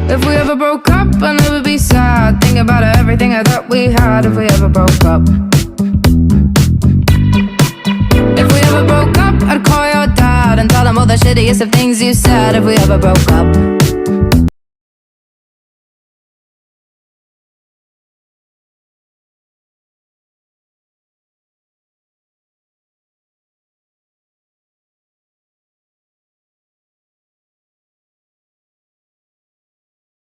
If we ever broke up, I'd never be sad. Think about everything I thought we had. If we ever broke up. If we ever broke up, I'd call your dad and tell him all the shittiest of things you said. If we ever broke up.